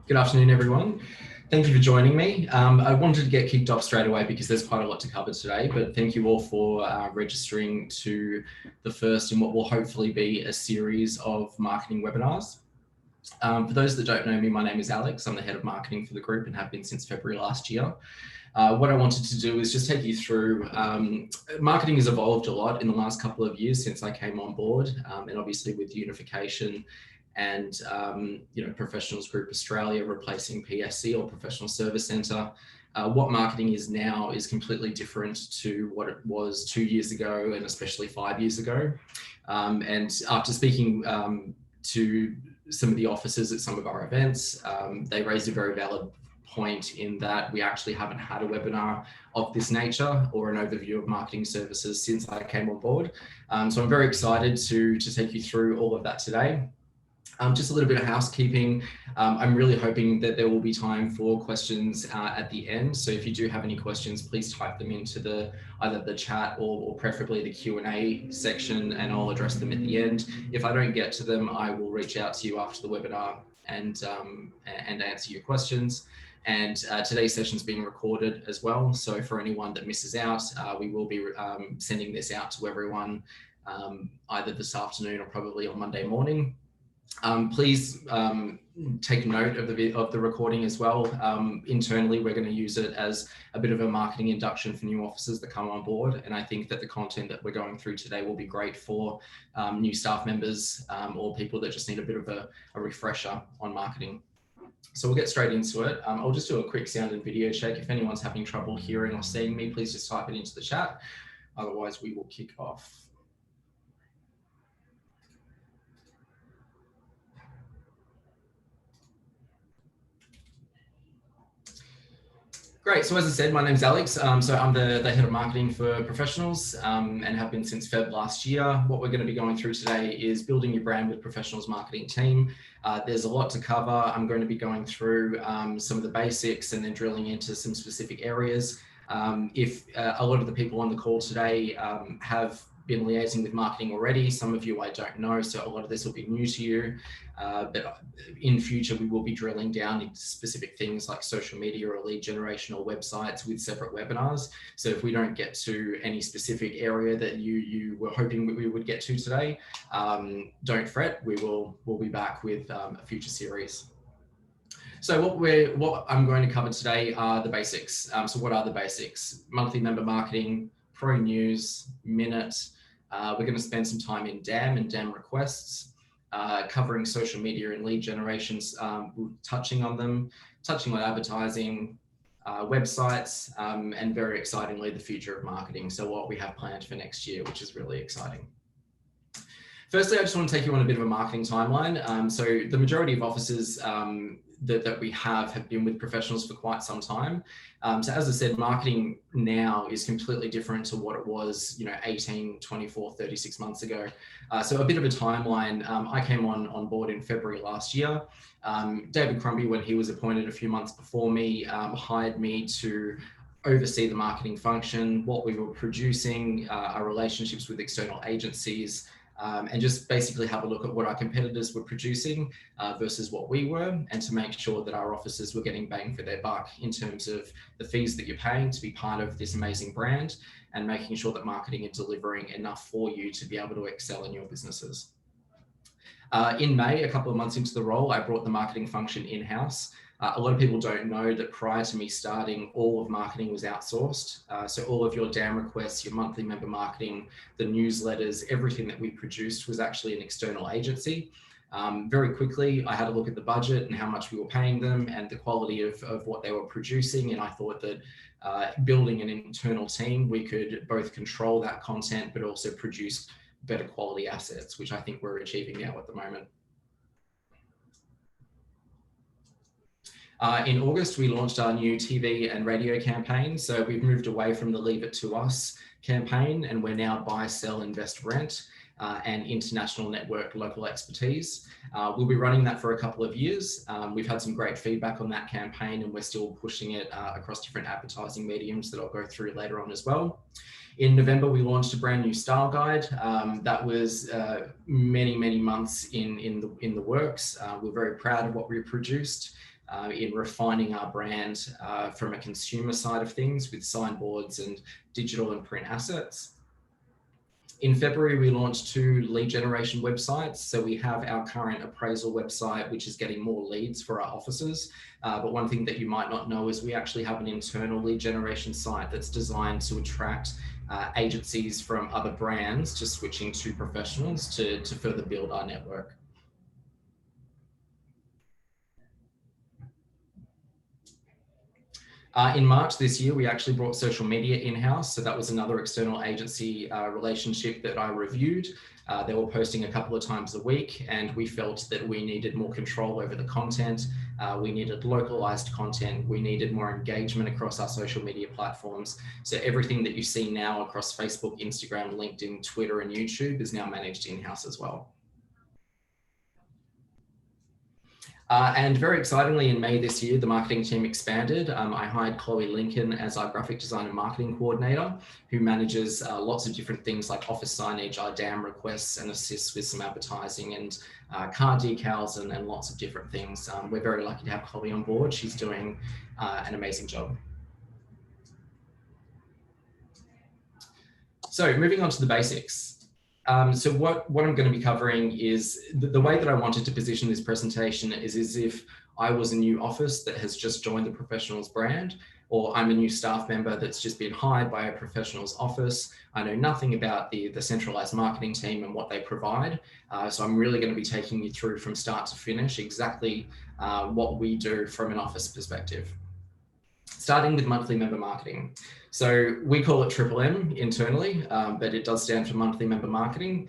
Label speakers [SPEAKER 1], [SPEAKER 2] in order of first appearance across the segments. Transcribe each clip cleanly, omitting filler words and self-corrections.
[SPEAKER 1] Good afternoon, everyone. Thank you for joining me. I wanted to get kicked off straight away because there's quite a lot to cover today, but thank you all for registering to the first in what will hopefully be a series of marketing webinars. For those that don't know me, my name is Alex. I'm the head of marketing for the group and have been since February last year. What I wanted to do is just take you through, marketing has evolved a lot in the last couple of years since I came on board, and obviously with unification and Professionals Group Australia replacing PSC or Professional Service Centre. What marketing is now is completely different to what it was 2 years ago and especially 5 years ago. And after speaking to some of the officers at some of our events, they raised a very valid point in that we actually haven't had a webinar of this nature or an overview of marketing services since I came on board. So I'm very excited to take you through all of that today. Just a little bit of housekeeping. I'm really hoping that there will be time for questions at the end. So if you do have any questions, please type them into either the chat or preferably the Q&A section, and I'll address them at the end. If I don't get to them, I will reach out to you after the webinar and answer your questions. And today's session is being recorded as well. So for anyone that misses out, we will be sending this out to everyone either this afternoon or probably on Monday morning. Please take note of the recording as well. Internally, we're going to use it as a bit of a marketing induction for new officers that come on board. And I think that the content that we're going through today will be great for new staff members or people that just need a bit of a refresher on marketing. So we'll get straight into it. I'll just do a quick sound and video check. If anyone's having trouble hearing or seeing me, please just type it into the chat. Otherwise, we will kick off. Great. So as I said, my name's Alex. So I'm the head of marketing for Professionals and have been since Feb last year. What we're going to be going through today is building your brand with Professionals marketing team. There's a lot to cover. I'm going to be going through some of the basics and then drilling into some specific areas. If a lot of the people on the call today have been liaising with marketing already. Some of you I don't know, so a lot of this will be new to you. But in future, we will be drilling down into specific things like social media or lead generation or websites with separate webinars. So if we don't get to any specific area that you were hoping we would get to today, don't fret. We'll be back with a future series. So what I'm going to cover today are the basics. So what are the basics? Monthly member marketing, pro news, minute. We're going to spend some time in DAM and DAM requests, covering social media and lead generations, touching on them, touching on advertising, websites, and very excitingly, the future of marketing. So what we have planned for next year, which is really exciting. Firstly, I just want to take you on a bit of a marketing timeline. So the majority of officers that we have been with Professionals for quite some time. So as I said, marketing now is completely different to what it was, 18, 24, 36 months ago. So a bit of a timeline. I came on board in February last year. David Crombie, when he was appointed a few months before me, hired me to oversee the marketing function, what we were producing, our relationships with external agencies, and just basically have a look at what our competitors were producing versus what we were, and to make sure that our officers were getting bang for their buck in terms of the fees that you're paying to be part of this amazing brand, and making sure that marketing is delivering enough for you to be able to excel in your businesses. In May, a couple of months into the role, I brought the marketing function in-house. A lot of people don't know that prior to me starting, all of marketing was outsourced. So all of your DAM requests, your monthly member marketing, the newsletters, everything that we produced was actually an external agency. Very quickly, I had a look at the budget and how much we were paying them and the quality of what they were producing. And I thought that building an internal team, we could both control that content, but also produce better quality assets, which I think we're achieving now at the moment. In August, we launched our new TV and radio campaign. So we've moved away from the Leave It to Us campaign, and we're now buy, sell, invest, rent, and international network local expertise. We'll be running that for a couple of years. We've had some great feedback on that campaign, and we're still pushing it across different advertising mediums that I'll go through later on as well. In November, we launched a brand new style guide. That was many months in the works. We're very proud of what we produced. in refining our brand from a consumer side of things with signboards and digital and print assets. In February, we launched 2 lead generation websites. So we have our current appraisal website, which is getting more leads for our offices. But one thing that you might not know is we actually have an internal lead generation site that's designed to attract agencies from other brands just switching to professionals to further build our network. In March this year, we actually brought social media in-house. So that was another external agency relationship that I reviewed. They were posting a couple of times a week, and we felt that we needed more control over the content. We needed localized content. We needed more engagement across our social media platforms. So everything that you see now across Facebook, Instagram, LinkedIn, Twitter, and YouTube is now managed in-house as well. And very excitingly, in May this year, the marketing team expanded. I hired Chloe Lincoln as our graphic design and marketing coordinator, who manages lots of different things like office signage, our DAM requests, and assists with some advertising and car decals and lots of different things. We're very lucky to have Chloe on board. She's doing an amazing job. So moving on to the basics. So what I'm going to be covering is the way that I wanted to position this presentation is as if I was a new office that has just joined the professionals brand, or I'm a new staff member that's just been hired by a professionals office. I know nothing about the centralized marketing team and what they provide. So I'm really going to be taking you through from start to finish exactly what we do from an office perspective. Starting with monthly member marketing. So we call it Triple M internally, but it does stand for monthly member marketing.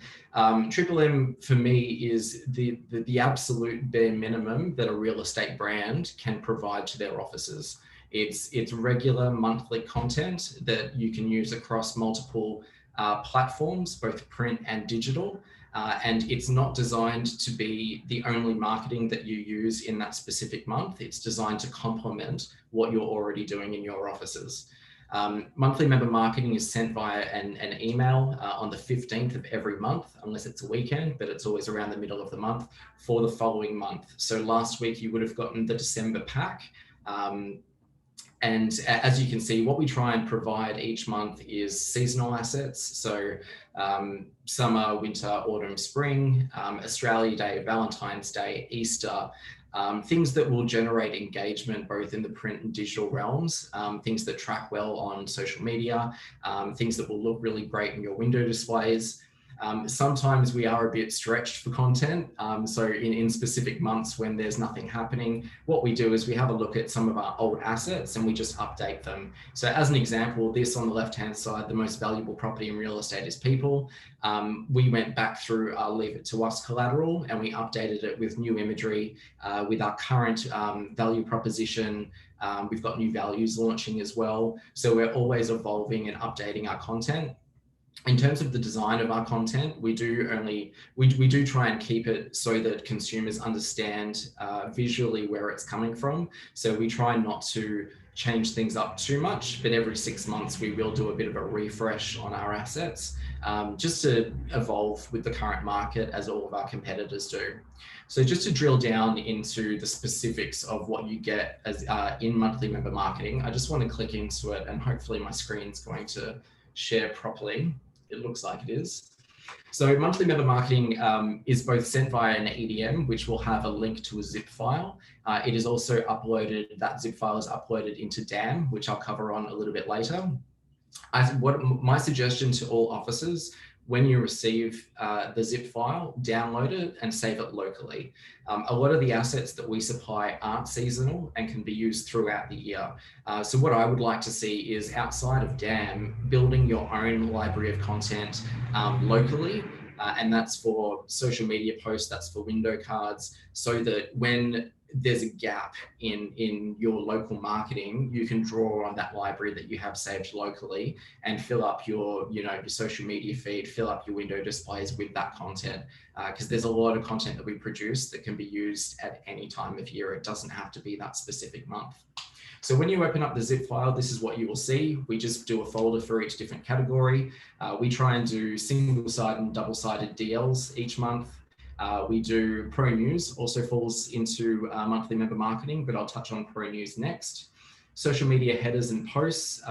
[SPEAKER 1] Triple M for me is the absolute bare minimum that a real estate brand can provide to their offices. It's regular monthly content that you can use across multiple platforms, both print and digital. And it's not designed to be the only marketing that you use in that specific month. It's designed to complement what you're already doing in your offices. Monthly member marketing is sent via an email on the 15th of every month, unless it's a weekend, but it's always around the middle of the month for the following month. So last week you would have gotten the December pack. And as you can see, what we try and provide each month is seasonal assets. So summer, winter, autumn, spring, Australia Day, Valentine's Day, Easter, things that will generate engagement both in the print and digital realms, things that track well on social media, things that will look really great in your window displays. Sometimes we are a bit stretched for content. So in specific months when there's nothing happening, what we do is we have a look at some of our old assets and we just update them. So as an example, this on the left-hand side, the most valuable property in real estate is people. We went back through our Leave It to Us collateral and we updated it with new imagery, with our current value proposition. We've got new values launching as well. So we're always evolving and updating our content. In terms of the design of our content, we do try and keep it so that consumers understand visually where it's coming from. So we try not to change things up too much, but every 6 months we will do a bit of a refresh on our assets, just to evolve with the current market as all of our competitors do. So just to drill down into the specifics of what you get as in monthly member marketing, I just want to click into it and hopefully my screen's going to share properly. It looks like it is. So monthly member marketing is both sent via an EDM, which will have a link to a zip file. It is also uploaded, that zip file is uploaded into DAM, which I'll cover on a little bit later. My suggestion to all officers, when you receive the zip file, download it and save it locally. A lot of the assets that we supply aren't seasonal and can be used throughout the year. So what I would like to see is outside of DAM, building your own library of content locally. And that's for social media posts, that's for window cards, so that when there's a gap in your local marketing, you can draw on that library that you have saved locally and fill up your social media feed, fill up your window displays with that content. Because there's a lot of content that we produce that can be used at any time of year. It doesn't have to be that specific month. So when you open up the zip file, this is what you will see. We just do a folder for each different category. We try and do single-sided and double-sided DLs each month. We do Pro News, also falls into monthly member marketing, but I'll touch on Pro News next. Social media headers and posts.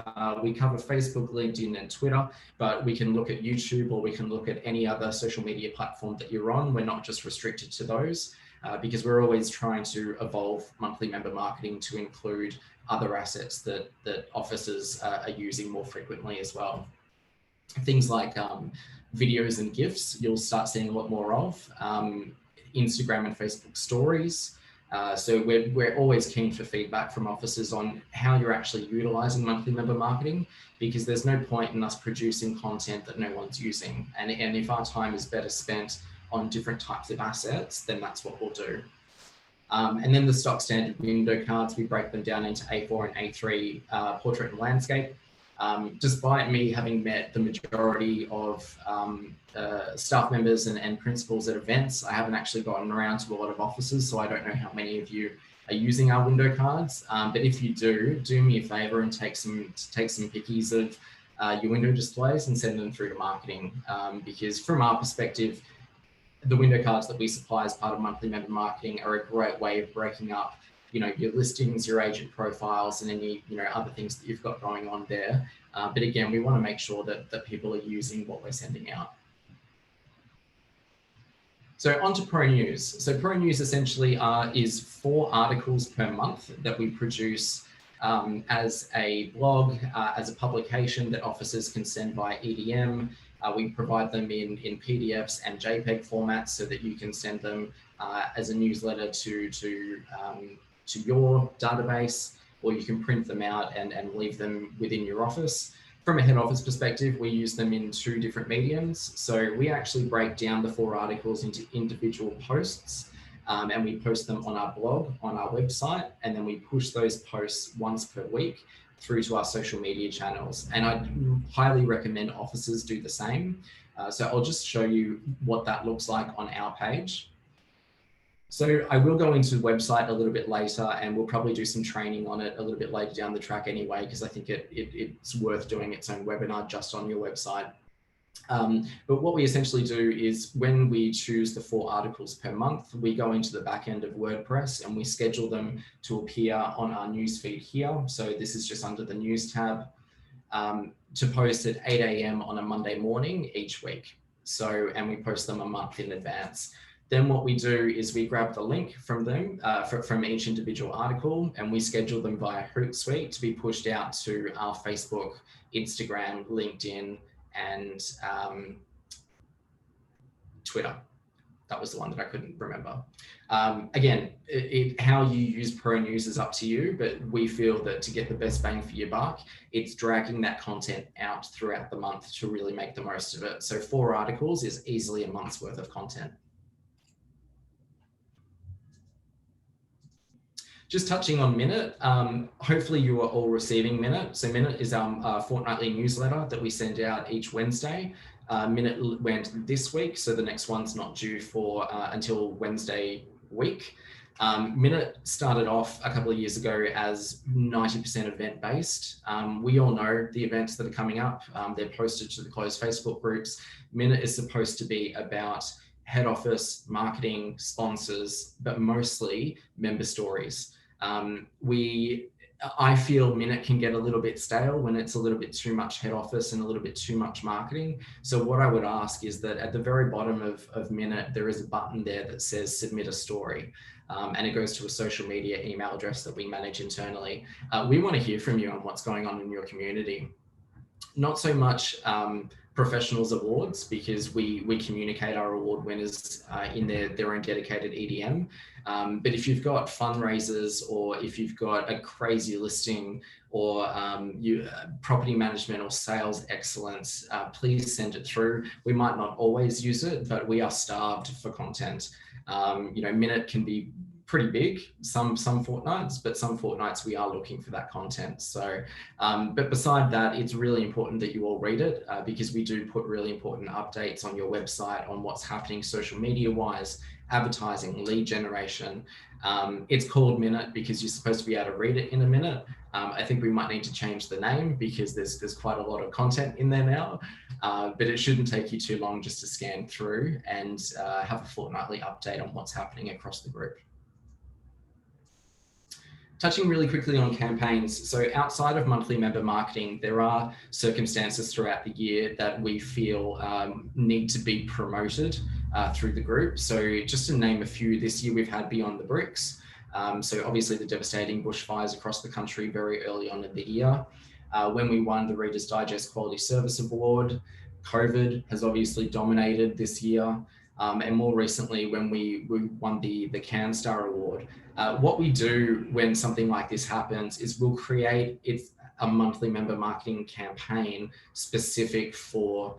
[SPEAKER 1] We cover Facebook, LinkedIn, and Twitter, but we can look at YouTube or we can look at any other social media platform that you're on. We're not just restricted to those because we're always trying to evolve monthly member marketing to include other assets that offices are using more frequently as well. Things like videos and GIFs, you'll start seeing a lot more of. Instagram and Facebook stories. So we're always keen for feedback from officers on how you're actually utilizing monthly member marketing, because there's no point in us producing content that no one's using. And if our time is better spent on different types of assets, then that's what we'll do. And then the stock standard window cards, we break them down into A4 and A3 portrait and landscape. Despite me having met the majority of staff members and principals at events, I haven't actually gotten around to a lot of offices, so I don't know how many of you are using our window cards. But if you do me a favor and take some pickies of your window displays and send them through to marketing, because from our perspective, the window cards that we supply as part of monthly member marketing are a great way of breaking up your listings, your agent profiles, and any other things that you've got going on there. But again, we want to make sure that people are using what we're sending out. So on to Pro News. So Pro News essentially is 4 articles per month that we produce as a blog, as a publication that officers can send via EDM. We provide them in PDFs and JPEG formats so that you can send them as a newsletter to your database, or you can print them out and leave them within your office. From a head office perspective, we use them in 2 different mediums. So we actually break down the 4 articles into individual posts, and we post them on our blog, on our website, and then we push those posts once per week through to our social media channels. And I highly recommend officers do the same. So I'll just show you what that looks like on our page. So I will go into the website a little bit later, and we'll probably do some training on it a little bit later down the track anyway, because I think it's worth doing its own webinar just on your website. But what we essentially do is when we choose the 4 articles per month, we go into the back end of WordPress and we schedule them to appear on our newsfeed here. So this is just under the news tab, to post at 8 a.m. on a Monday morning each week. So, and we post them a month in advance. Then what we do is we grab the link from them, from each individual article, and we schedule them via Hootsuite to be pushed out to our Facebook, Instagram, LinkedIn, and Twitter. That was the one that I couldn't remember. Again, how you use Pro News is up to you, but we feel that to get the best bang for your buck, it's dragging that content out throughout the month to really make the most of it. So 4 articles is easily a month's worth of content. Just touching on Minute, hopefully you are all receiving Minute. So Minute is our fortnightly newsletter that we send out each Wednesday. Minute went this week, so the next one's not due for until Wednesday week. Minute started off a couple of years ago as 90% event-based. We all know the events that are coming up. They're posted to the closed Facebook groups. Minute is supposed to be about head office, marketing, sponsors, but mostly member stories. I feel Minute can get a little bit stale when it's a little bit too much head office and a little bit too much marketing. So what I would ask is that at the very bottom of Minute, there is a button there that says submit a story. And it goes to a social media email address that we manage internally. We want to hear from you on what's going on in your community. Not so much professionals awards, because we communicate our award winners in their own dedicated EDM. But if you've got fundraisers, or if you've got a crazy listing, or property management or sales excellence, please send it through. We might not always use it, but we are starved for content. Minute can be pretty big, some fortnights, but some fortnights we are looking for that content. So, but beside that, it's really important that you all read it because we do put really important updates on your website on what's happening social media wise, advertising, lead generation. It's called Minute because you're supposed to be able to read it in a minute. I think we might need to change the name because there's quite a lot of content in there now, but it shouldn't take you too long just to scan through and have a fortnightly update on what's happening across the group. Touching really quickly on campaigns. So outside of monthly member marketing, there are circumstances throughout the year that we feel need to be promoted through the group. So just to name a few, this year we've had Beyond the Bricks. So obviously the devastating bushfires across the country very early on in the year. When we won the Reader's Digest Quality Service Award, COVID has obviously dominated this year. And more recently, when we won the CanStar Award. What we do when something like this happens is we'll create a monthly member marketing campaign specific for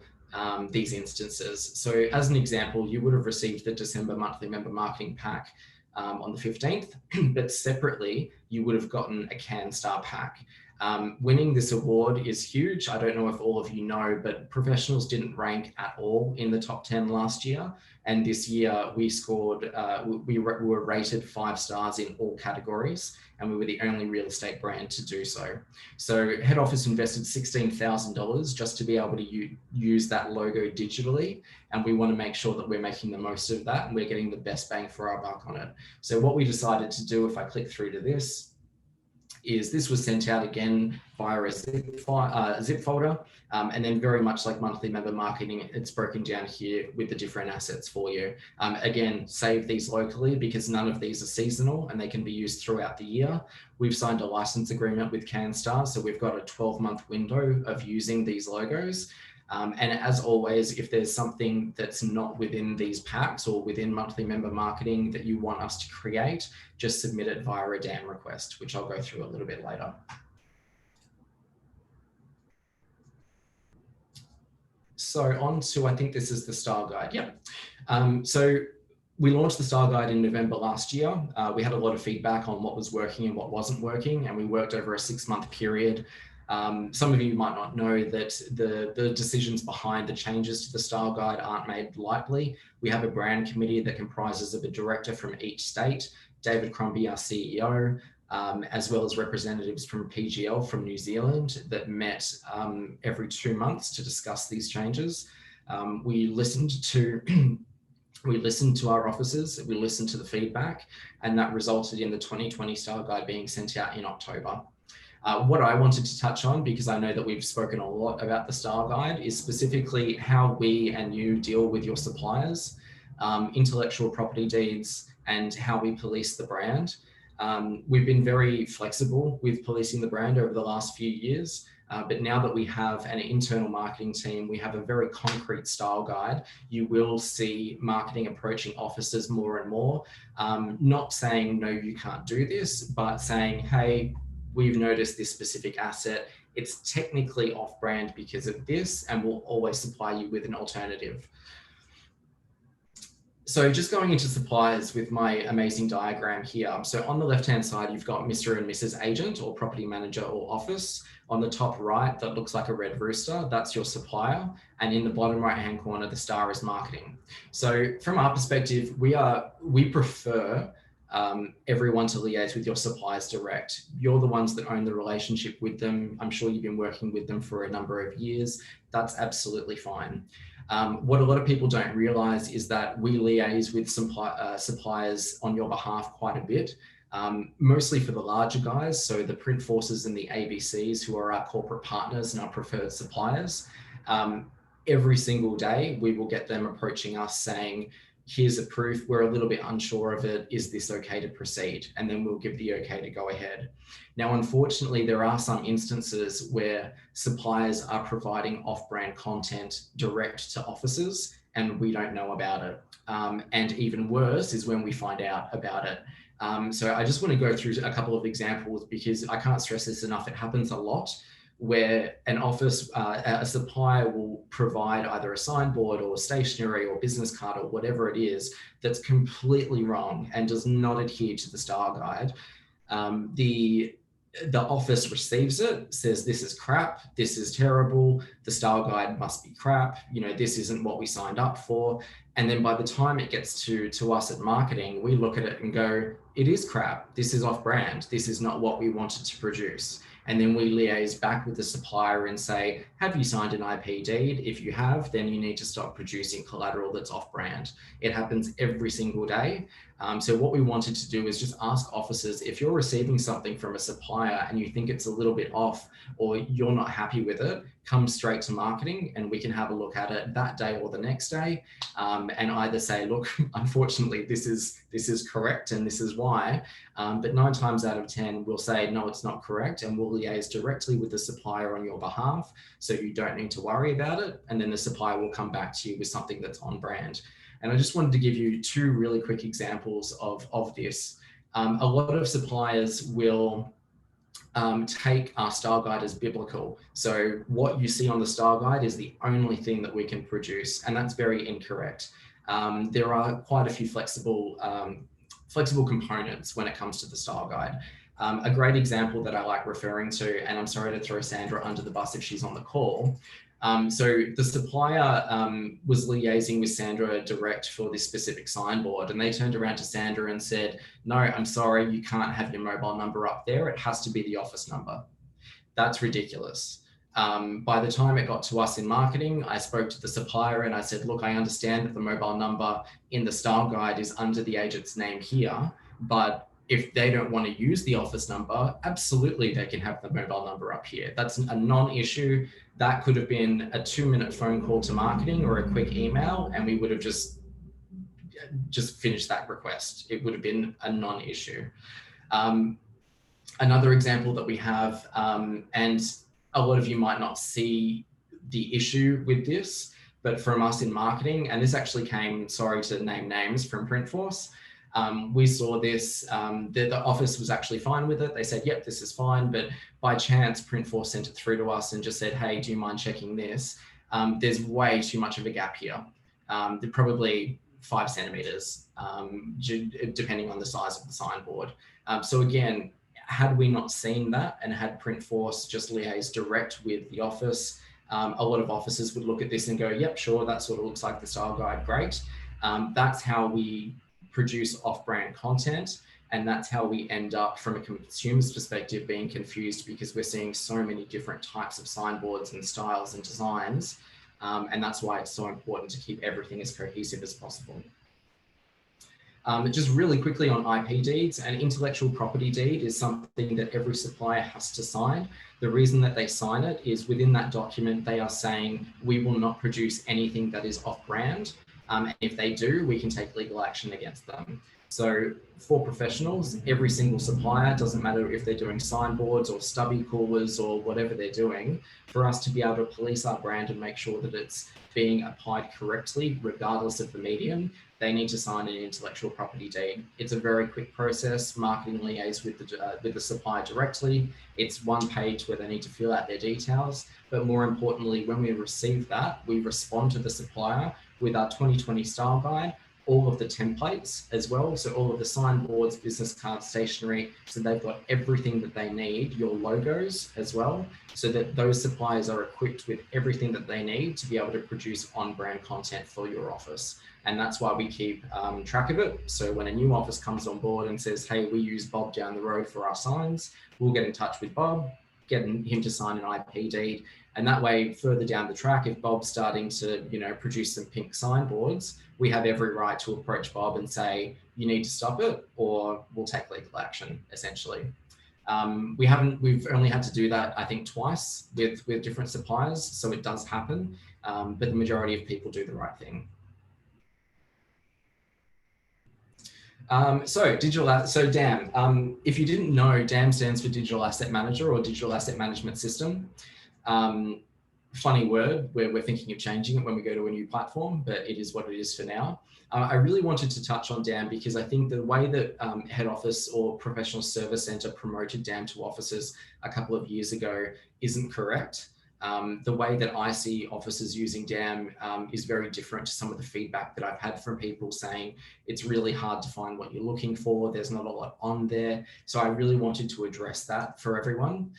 [SPEAKER 1] these instances. So as an example, you would have received the December monthly member marketing pack on the 15th, but separately, you would have gotten a CanStar pack. Winning this award is huge. I don't know if all of you know, but professionals didn't rank at all in the top 10 last year. And this year we scored, we were rated 5 stars in all categories, and we were the only real estate brand to do so. So head office invested $16,000 just to be able to use that logo digitally. And we want to make sure that we're making the most of that and we're getting the best bang for our buck on it. So what we decided to do, if I click through to this, is this was sent out again via a zip folder, and then very much like monthly member marketing, it's broken down here with the different assets for you. Again, save these locally because none of these are seasonal and they can be used throughout the year. We've signed a license agreement with CanStar, so we've got a 12-month window of using these logos. And as always, if there's something that's not within these packs or within monthly member marketing that you want us to create, just submit it via a DAM request, which I'll go through a little bit later. So on to, I think this is the style guide. Yeah. So we launched the style guide in November last year. We had a lot of feedback on what was working and what wasn't working, and we worked over a 6-month period. Some of you might not know that the decisions behind the changes to the style guide aren't made lightly. We have a brand committee that comprises of a director from each state, David Crombie, our CEO, as well as representatives from PGL from New Zealand that met every 2 months to discuss these changes. We listened to our officers, we listened to the feedback, and that resulted in the 2020 style guide being sent out in October. What I wanted to touch on, because I know that we've spoken a lot about the style guide, is specifically how we and you deal with your suppliers, intellectual property deeds, and how we police the brand. We've been very flexible with policing the brand over the last few years, but now that we have an internal marketing team, we have a very concrete style guide. You will see marketing approaching officers more and more, not saying, no, you can't do this, but saying, hey, we've noticed this specific asset. It's technically off-brand because of this, and we'll always supply you with an alternative. So just going into suppliers with my amazing diagram here. So on the left-hand side, you've got Mr. and Mrs. Agent or property manager or office. On the top right, that looks like a red rooster, that's your supplier. And in the bottom right-hand corner, the star is marketing. So from our perspective, we prefer everyone to liaise with your suppliers direct. You're the ones that own the relationship with them. I'm sure you've been working with them for a number of years. That's absolutely fine. What a lot of people don't realize is that we liaise with suppliers on your behalf quite a bit, mostly for the larger guys. So the Print Forces and the ABCs, who are our corporate partners and our preferred suppliers. Every single day, we will get them approaching us saying, here's a proof, we're a little bit unsure of it, is this okay to proceed? And then we'll give the okay to go ahead. Now, unfortunately, there are some instances where suppliers are providing off-brand content direct to officers and we don't know about it. And even worse is when we find out about it. So I just want to go through a couple of examples because I can't stress this enough, it happens a lot. where an office, a supplier will provide either a signboard or stationery or business card or whatever it is that's completely wrong and does not adhere to the style guide. The office receives it, says this is crap, this is terrible, the style guide must be crap, this isn't what we signed up for. And then by the time it gets to us at marketing, we look at it and go, it is crap, this is off brand, this is not what we wanted to produce. And then we liaise back with the supplier and say, have you signed an IP deed? If you have, then you need to stop producing collateral that's off brand. It happens every single day. So what we wanted to do is just ask officers, if you're receiving something from a supplier and you think it's a little bit off or you're not happy with it, come straight to marketing and we can have a look at it that day or the next day, and either say, look, unfortunately, this is correct and this is why. But 9 times out of 10, we'll say, no, it's not correct. And we'll liaise directly with the supplier on your behalf. So you don't need to worry about it. And then the supplier will come back to you with something that's on brand. And I just wanted to give you 2 really quick examples of this. A lot of suppliers will take our style guide as biblical. So what you see on the style guide is the only thing that we can produce, and that's very incorrect. There are quite a few flexible components when it comes to the style guide. A great example that I like referring to, and I'm sorry to throw Sandra under the bus if she's on the call. So the supplier was liaising with Sandra direct for this specific signboard, and they turned around to Sandra and said, no, I'm sorry, you can't have your mobile number up there. It has to be the office number. That's ridiculous. By the time it got to us in marketing, I spoke to the supplier and I said, look, I understand that the mobile number in the style guide is under the agent's name here, but if they don't want to use the office number, absolutely they can have the mobile number up here. That's a non-issue. That could have been a 2-minute phone call to marketing or a quick email, and we would have just finished that request. It would have been a non-issue. Another example that we have, and a lot of you might not see the issue with this, but from us in marketing, and this actually came, sorry to name names, from Printforce. We saw this, the office was actually fine with it. They said, yep, this is fine. But by chance, Printforce sent it through to us and just said, hey, do you mind checking this? There's way too much of a gap here. They're probably 5 centimeters, depending on the size of the signboard. So again, had we not seen that and had Printforce just liaise direct with the office, a lot of officers would look at this and go, yep, sure, that sort of looks like the style guide, great. That's how we produce off-brand content, and that's how we end up, from a consumer's perspective, being confused because we're seeing so many different types of signboards and styles and designs, and that's why it's so important to keep everything as cohesive as possible. Just really quickly on IP deeds, an intellectual property deed is something that every supplier has to sign. The reason that they sign it is within that document, they are saying, we will not produce anything that is off-brand. And if they do, we can take legal action against them. So for professionals, every single supplier, doesn't matter if they're doing signboards or stubby coolers or whatever they're doing, for us to be able to police our brand and make sure that it's being applied correctly, regardless of the medium, they need to sign an intellectual property deed. It's a very quick process. Marketing liaise with the supplier directly. It's 1 page where they need to fill out their details. But more importantly, when we receive that, we respond to the supplier with our 2020 style guide, all of the templates as well. So all of the signboards, business cards, stationery. So they've got everything that they need, your logos as well, so that those suppliers are equipped with everything that they need to be able to produce on-brand content for your office. And that's why we keep track of it. So when a new office comes on board and says, hey, we use Bob down the road for our signs, we'll get in touch with Bob, get him to sign an IP deed. And that way, further down the track, if Bob's starting to, produce some pink signboards, we have every right to approach Bob and say, you need to stop it, or we'll take legal action, essentially. We've only had to do that, I think, twice with different suppliers. So it does happen, but the majority of people do the right thing. So DAM, if you didn't know, DAM stands for Digital Asset Manager or Digital Asset Management System. funny word where we're thinking of changing it when we go to a new platform, but it is what it is for now. I really wanted to touch on DAM because I think the way that head office or professional service center promoted DAM to offices a couple of years ago isn't correct. The way that I see offices using DAM is very different to some of the feedback that I've had from people saying it's really hard to find what you're looking for. There's not a lot on there. So I really wanted to address that for everyone.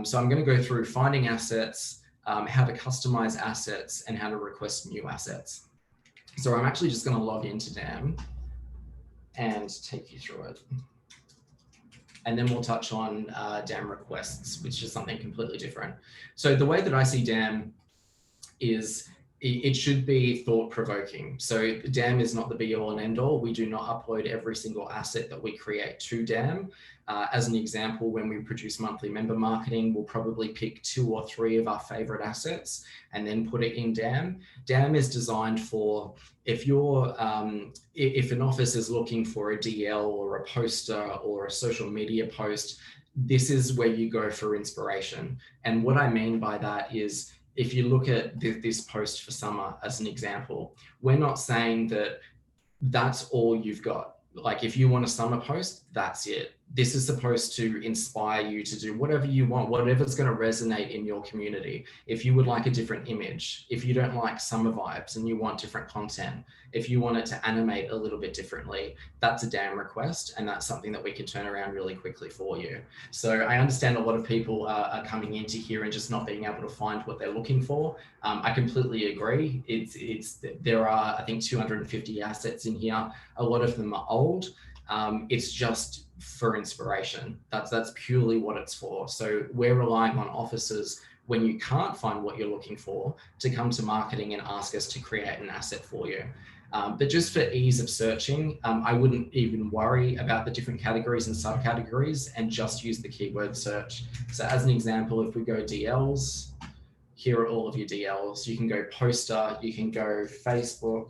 [SPEAKER 1] So I'm going to go through finding assets, how to customize assets, and how to request new assets. So I'm actually just going to log into DAM and take you through it. And then we'll touch on DAM requests, which is something completely different. So the way that I see DAM is it should be thought-provoking. So DAM is not the be-all and end-all. We do not upload every single asset that we create to DAM. As an example, when we produce monthly member marketing, we'll probably pick 2 or 3 of our favorite assets and then put it in DAM. DAM is designed for if an office is looking for a DL or a poster or a social media post, this is where you go for inspiration. And what I mean by that is, if you look at this post for summer as an example, we're not saying that that's all you've got. Like if you want a summer post, that's it. This is supposed to inspire you to do whatever you want, whatever's going to resonate in your community. If you would like a different image, if you don't like summer vibes and you want different content, if you want it to animate a little bit differently, that's a DAM request. And that's something that we can turn around really quickly for you. So I understand a lot of people are coming into here and just not being able to find what they're looking for. I completely agree. There are, I think, 250 assets in here. A lot of them are old. It's just for inspiration. That's purely what it's for. So we're relying on offices when you can't find what you're looking for to come to marketing and ask us to create an asset for you. But just for ease of searching, I wouldn't even worry about the different categories and subcategories and just use the keyword search. So as an example, if we go DLs, here are all of your DLs. You can go poster, you can go Facebook,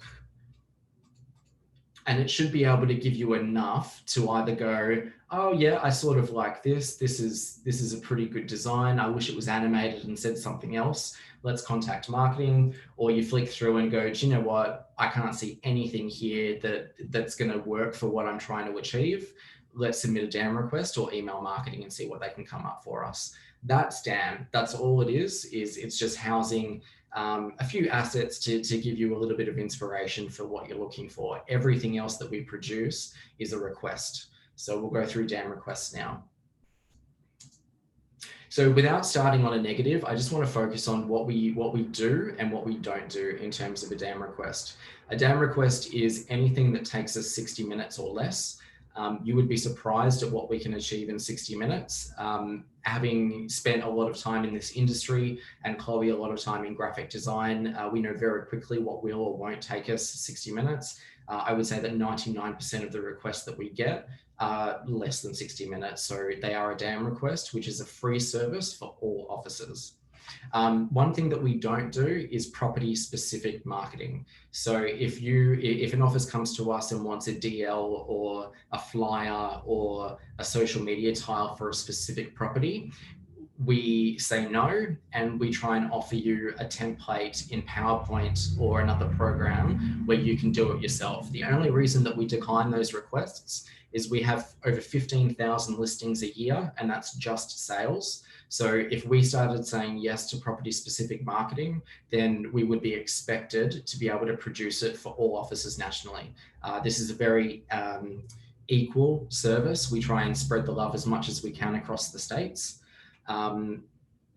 [SPEAKER 1] and it should be able to give you enough to either go, oh yeah, I sort of like this. This is a pretty good design. I wish it was animated and said something else. Let's contact marketing. Or you flick through and go, do you know what? I can't see anything here that's going to work for what I'm trying to achieve. Let's submit a DAM request or email marketing and see what they can come up for us. That's DAM. That's all it is it's just housing a few assets to give you a little bit of inspiration for what you're looking for. Everything else that we produce is a request. So we'll go through DAM requests now. So without starting on a negative, I just want to focus on what we do and what we don't do in terms of a DAM request. A DAM request is anything that takes us 60 minutes or less. You would be surprised at what we can achieve in 60 minutes. Having spent a lot of time in this industry and Chloe a lot of time in graphic design, we know very quickly what will or won't take us 60 minutes. I would say that 99% of the requests that we get are less than 60 minutes. So they are a DAM request, which is a free service for all offices. One thing that we don't do is property specific marketing. So if an office comes to us and wants a DL or a flyer or a social media tile for a specific property, we say no, and we try and offer you a template in PowerPoint or another program where you can do it yourself. The only reason that we decline those requests is we have over 15,000 listings a year, and that's just sales. So if we started saying yes to property specific marketing, then we would be expected to be able to produce it for all offices nationally. This is a very equal service. We try and spread the love as much as we can across the states.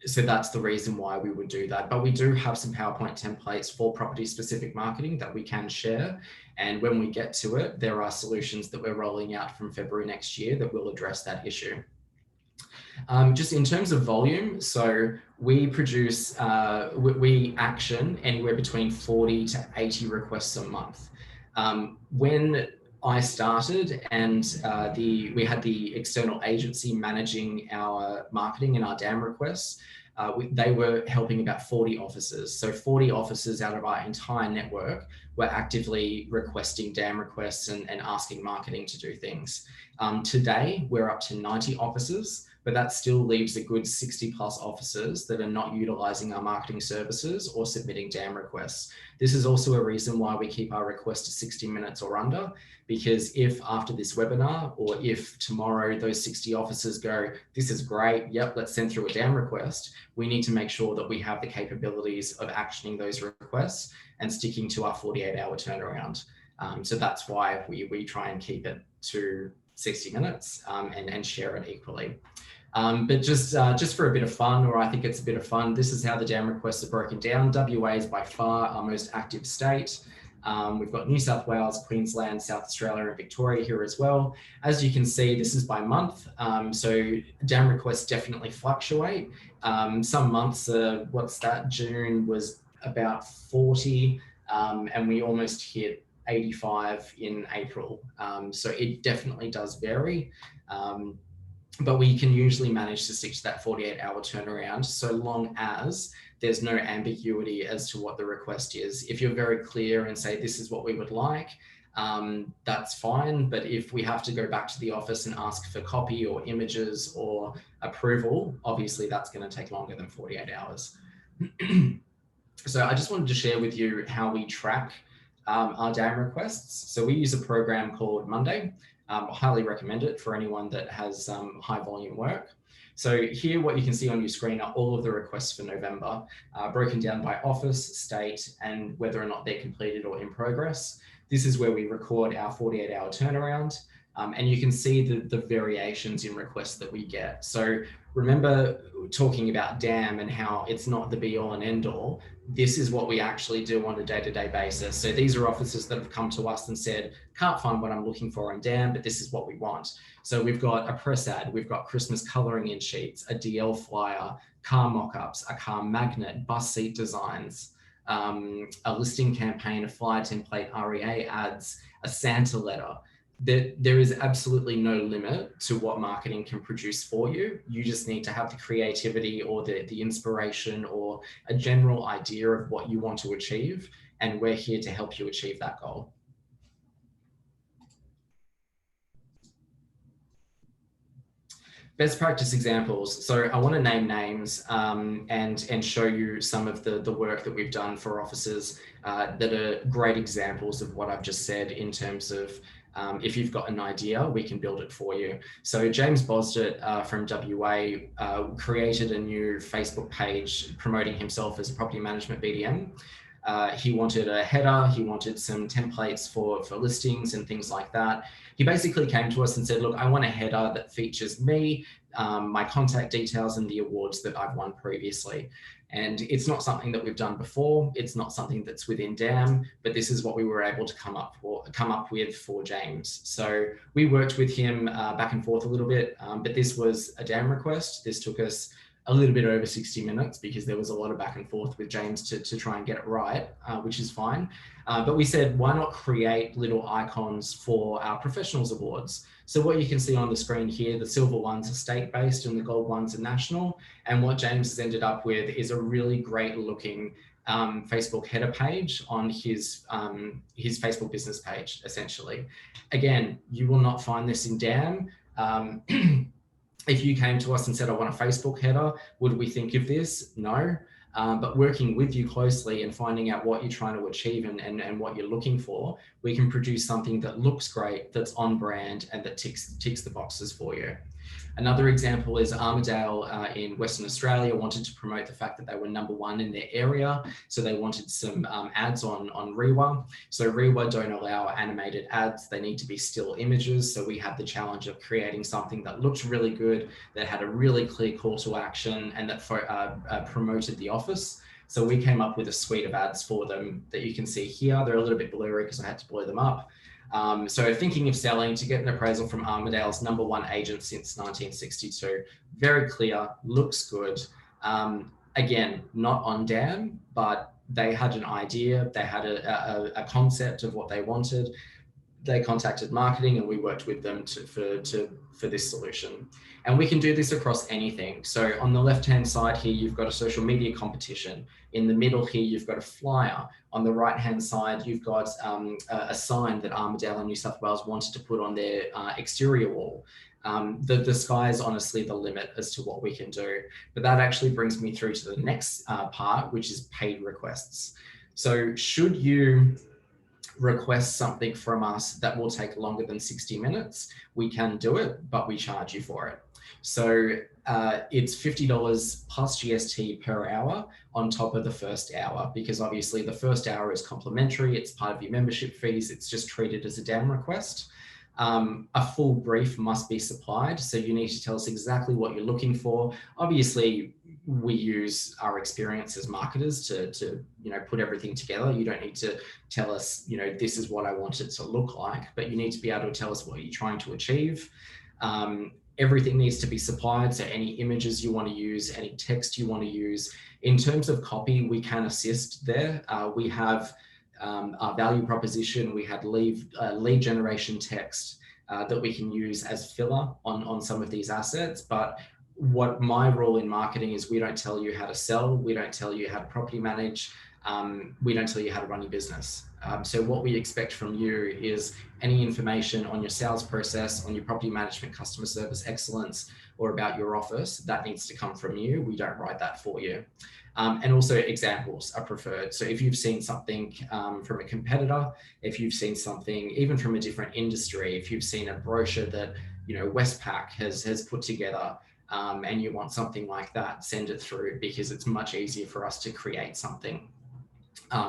[SPEAKER 1] So that's the reason why we would do that. But we do have some PowerPoint templates for property specific marketing that we can share. And when we get to it, there are solutions that we're rolling out from February next year that will address that issue. Just in terms of volume, so we produce, we action anywhere between 40 to 80 requests a month. When I started and we had the external agency managing our marketing and our DAM requests, they were helping about 40 offices. So 40 offices out of our entire network were actively requesting DAM requests and asking marketing to do things. Today, we're up to 90 offices. but that still leaves a good 60 plus offices that are not utilizing our marketing services or submitting DAM requests. This is also a reason why we keep our request to 60 minutes or under, because if after this webinar, or if tomorrow those 60 officers go, this is great, yep, let's send through a DAM request, we need to make sure that we have the capabilities of actioning those requests and sticking to our 48-hour turnaround. So that's why we try and keep it to 60 minutes and share it equally. But just for a bit of fun, or I think it's a bit of fun, this is how the DAM requests are broken down. WA is by far our most active state. We've got New South Wales, Queensland, South Australia, and Victoria here as well. As you can see, this is by month. So DAM requests definitely fluctuate. Some months, what's that? June was about 40, and we almost hit 85 in April. So it definitely does vary. But we can usually manage to stick to that 48-hour turnaround so long as there's no ambiguity as to what the request is. If you're very clear and say, this is what we would like, that's fine. But if we have to go back to the office and ask for copy or images or approval, obviously that's going to take longer than 48 hours. So I just wanted to share with you how we track our DAM requests. So we use a program called Monday. I highly recommend it for anyone that has high volume work. So here, what you can see on your screen are all of the requests for November, broken down by office, state, and whether or not they're completed or in progress. This is where we record our 48-hour turnaround. And you can see the variations in requests that we get. So remember talking about DAM and how it's not the be all and end all. This is what we actually do on a day-to-day basis. So these are officers that have come to us and said, can't find what I'm looking for in DAM, but this is what we want. So we've got a press ad, we've got Christmas coloring in sheets, a DL flyer, car mock-ups, a car magnet, bus seat designs, a listing campaign, a flyer template, REA ads, a Santa letter. There is absolutely no limit to what marketing can produce for you. You just need to have the creativity or the inspiration or a general idea of what you want to achieve. And we're here to help you achieve that goal. Best practice examples. So I want to name names and show you some of the work that we've done for officers that are great examples of what I've just said in terms of if you've got an idea, we can build it for you. So James Bosdett from WA created a new Facebook page promoting himself as a property management BDM. He wanted a header, he wanted some templates for listings and things like that. He basically came to us and said, look, I want a header that features me, my contact details and the awards that I've won previously. And it's not something that we've done before. It's not something that's within DAM, but this is what we were able to come up with for James. So we worked with him back and forth a little bit, but this was a DAM request. This took us a little bit over 60 minutes because there was a lot of back and forth with James to try and get it right, which is fine. But we said, why not create little icons for our professionals awards? So what you can see on the screen here, the silver ones are state-based and the gold ones are national. And what James has ended up with is a really great looking Facebook header page on his Facebook business page, essentially. Again, you will not find this in DAM. If you came to us and said, I want a Facebook header, would we think of this? No. But working with you closely and finding out what you're trying to achieve and what you're looking for, we can produce something that looks great, that's on brand, and that ticks the boxes for you. Another example is Armidale in Western Australia wanted to promote the fact that they were #1 in their area. So they wanted some ads on REWA. So REWA don't allow animated ads. They need to be still images. So we had the challenge of creating something that looked really good, that had a really clear call to action, and that promoted the office. So we came up with a suite of ads for them that you can see here. They're a little bit blurry because I had to blur them up. So thinking of selling to get an appraisal from Armidale's #1 agent since 1962. Very clear, looks good. Again, not on DAM, but they had an idea, they had a concept of what they wanted. they contacted marketing and we worked with them for this solution. And we can do this across anything. So on the left-hand side here, you've got a social media competition. In the middle here, you've got a flyer. On the right-hand side, you've got a sign that Armidale and New South Wales wanted to put on their exterior wall. The sky is honestly the limit as to what we can do. But that actually brings me through to the next part, which is paid requests. So should you request something from us that will take longer than 60 minutes, we can do it, but we charge you for it. So it's $50 plus GST per hour on top of the first hour, because obviously the first hour is complimentary, it's part of your membership fees, it's just treated as a DAM request. A full brief must be supplied, so you need to tell us exactly what you're looking for. Obviously, we use our experience as marketers to put everything together. You don't need to tell us, this is what I want it to look like, but you need to be able to tell us what you're trying to achieve. Everything needs to be supplied, so any images you want to use, any text you want to use. In terms of copy, we can assist there. We have our value proposition, we had lead generation text that we can use as filler on some of these assets. But what my role in marketing is, we don't tell you how to sell, we don't tell you how to property manage, we don't tell you how to run your business. So what we expect from you is any information on your sales process, on your property management, customer service excellence, or about your office, that needs to come from you. We don't write that for you. And also examples are preferred. So if you've seen something from a competitor, if you've seen something even from a different industry, if you've seen a brochure that Westpac has put together, and you want something like that, send it through, because it's much easier for us to create something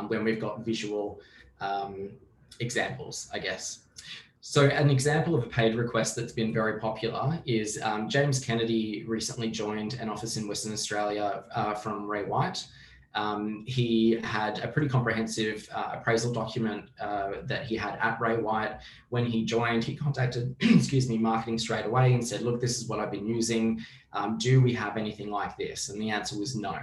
[SPEAKER 1] when we've got visual examples, I guess. So an example of a paid request that's been very popular is James Kennedy recently joined an office in Western Australia from Ray White. He had a pretty comprehensive appraisal document that he had at Ray White. When he joined, he contacted, marketing straight away and said, look, this is what I've been using. Do we have anything like this? And the answer was no.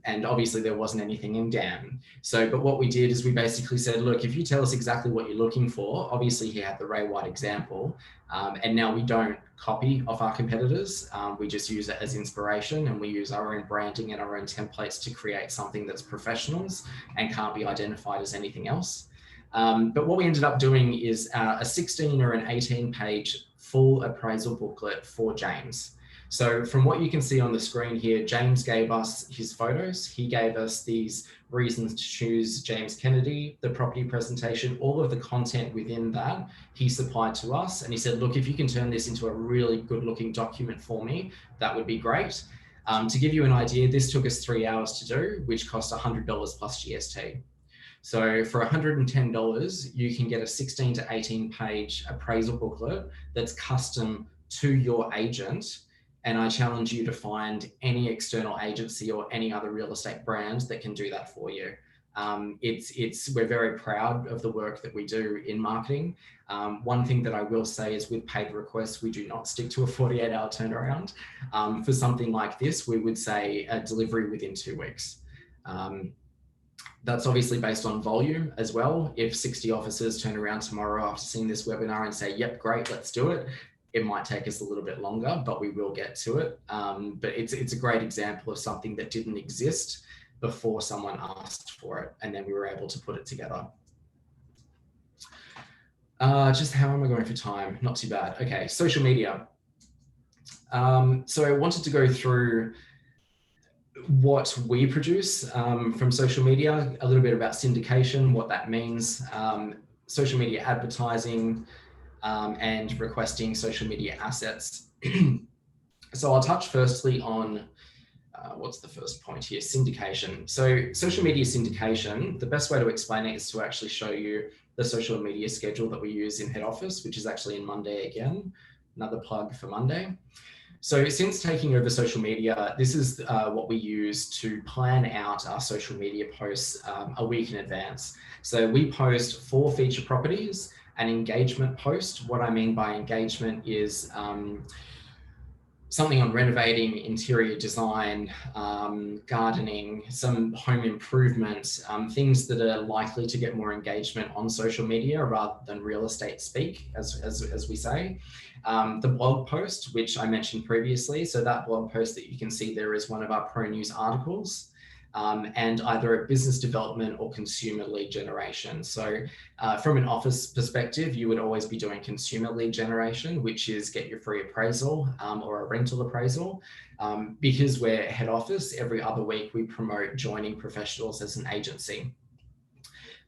[SPEAKER 1] And obviously there wasn't anything in DAM. But what we did is we basically said, look, if you tell us exactly what you're looking for, obviously he had the Ray White example, and now we don't copy off our competitors. We just use it as inspiration, and we use our own branding and our own templates to create something that's professionals and can't be identified as anything else. But what we ended up doing is a 16 or an 18 page full appraisal booklet for James. So from what you can see on the screen here, James gave us his photos. He gave us these reasons to choose James Kennedy, the property presentation, all of the content within that he supplied to us. And he said, look, if you can turn this into a really good looking document for me, that would be great. To give you an idea, this took us 3 hours to do, which cost $100 plus GST. So for $110, you can get a 16 to 18 page appraisal booklet that's custom to your agent. And I challenge you to find any external agency or any other real estate brand that can do that for you. We're very proud of the work that we do in marketing. One thing that I will say is with paid requests, we do not stick to a 48-hour turnaround. For something like this, we would say a delivery within 2 weeks. That's obviously based on volume as well. If 60 officers turn around tomorrow after seeing this webinar and say, yep, great, let's do it, it might take us a little bit longer, but we will get to it. But it's a great example of something that didn't exist before someone asked for it, and then we were able to put it together. Just how am I going for time? Not too bad. Okay, social media. So I wanted to go through what we produce from social media, a little bit about syndication, what that means, social media advertising, and requesting social media assets. So I'll touch firstly on, what's the first point here? Syndication. So social media syndication, the best way to explain it is to actually show you the social media schedule that we use in head office, which is actually in Monday again, another plug for Monday. So since taking over social media, this is what we use to plan out our social media posts a week in advance. So we post 4 feature properties, an engagement post. What I mean by engagement is something on renovating, interior design, gardening, some home improvement, things that are likely to get more engagement on social media rather than real estate speak, as we say. The blog post, which I mentioned previously. So that blog post that you can see there is one of our pro news articles. And either a business development or consumer lead generation. So from an office perspective, you would always be doing consumer lead generation, which is get your free appraisal or a rental appraisal. Because we're head office, every other week we promote joining professionals as an agency.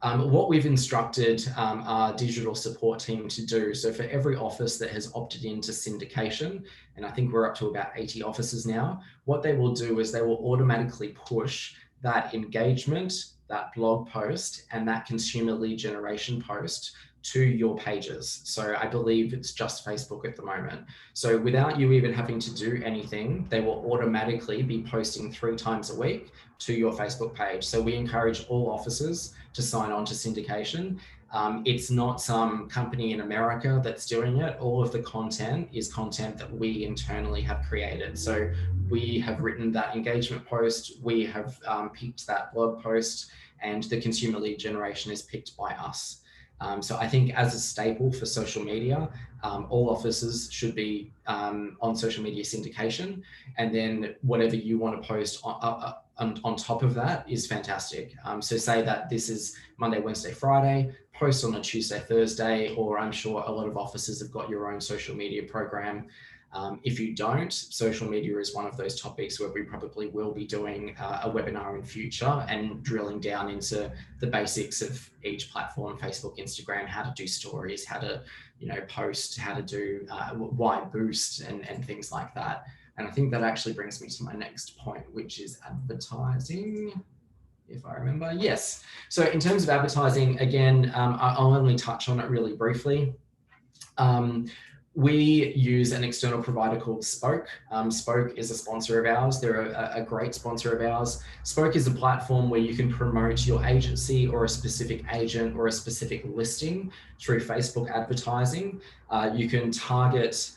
[SPEAKER 1] What we've instructed our digital support team to do, so for every office that has opted into syndication, and I think we're up to about 80 offices now, what they will do is they will automatically push that engagement, that blog post, and that consumer lead generation post to your pages. So I believe it's just Facebook at the moment. So without you even having to do anything, they will automatically be posting 3 times a week to your Facebook page. So we encourage all offices to sign on to syndication. It's not some company in America that's doing it. All of the content is content that we internally have created. So we have written that engagement post, we have picked that blog post, and the consumer lead generation is picked by us. So I think as a staple for social media, all offices should be on social media syndication, and then whatever you want to post on top of that is fantastic. So say that this is Monday, Wednesday, Friday, post on a Tuesday, Thursday, or I'm sure a lot of offices have got your own social media program. If you don't, social media is one of those topics where we probably will be doing a webinar in future and drilling down into the basics of each platform, Facebook, Instagram, how to do stories, how to, post, how to do why boost and things like that. And I think that actually brings me to my next point, which is advertising, if I remember. Yes. So in terms of advertising, again, I'll only touch on it really briefly. We use an external provider called Spoke. Spoke is a sponsor of ours. They're a great sponsor of ours. Spoke is a platform where you can promote your agency or a specific agent or a specific listing through Facebook advertising. You can target